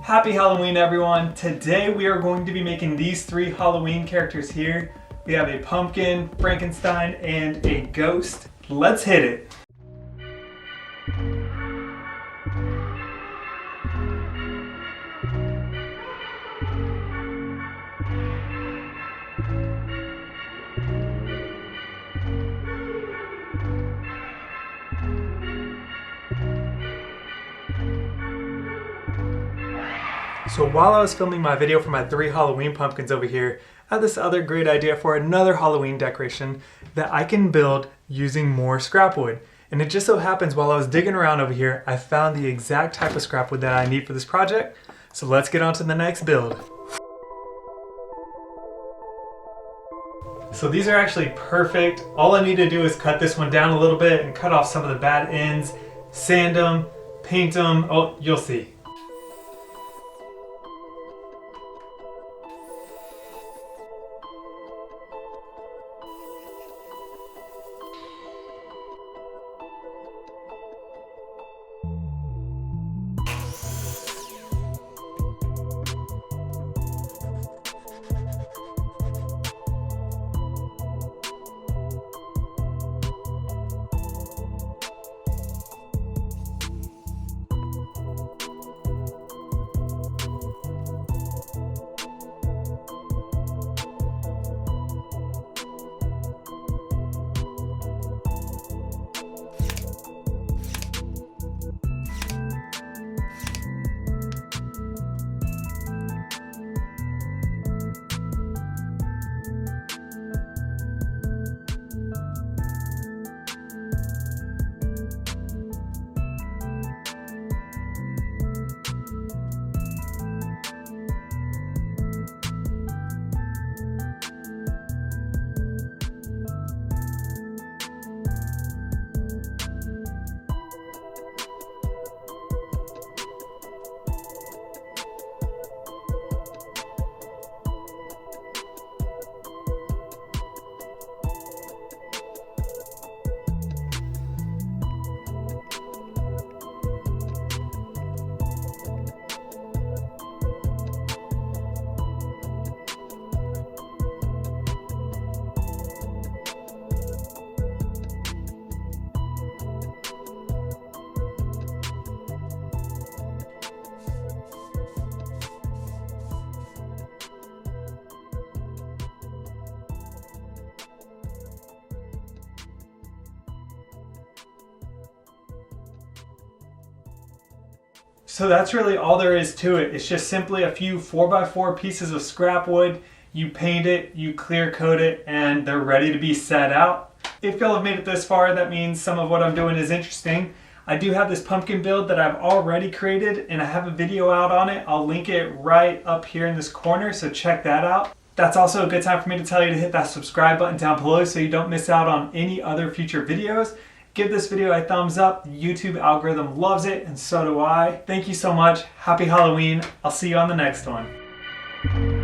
Happy Halloween, everyone. Today we are going to be making these three Halloween characters here. We have a pumpkin, Frankenstein, and a ghost. Let's hit it. So while I was filming my video for my three Halloween pumpkins over here, I had this other great idea for another Halloween decoration that I can build using more scrap wood. And it just so happens while I was digging around over here, I found the exact type of scrap wood that I need for this project. So let's get on to the next build. So these are actually perfect. All I need to do is cut this one down a little bit and cut off some of the bad ends, sand them, paint them. Oh, you'll see. So that's really all there is to it. It's just simply a few 4x4 pieces of scrap wood. You paint it, you clear coat it, and they're ready to be set out. If y'all have made it this far, that means some of what I'm doing is interesting. I do have this pumpkin build that I've already created, and I have a video out on it. I'll link it right up here in this corner, so check that out. That's also a good time for me to tell you to hit that subscribe button down below so you don't miss out on any other future videos. Give this video a thumbs up. The YouTube algorithm loves it, and so do I. Thank you so much. Happy Halloween. I'll see you on the next one.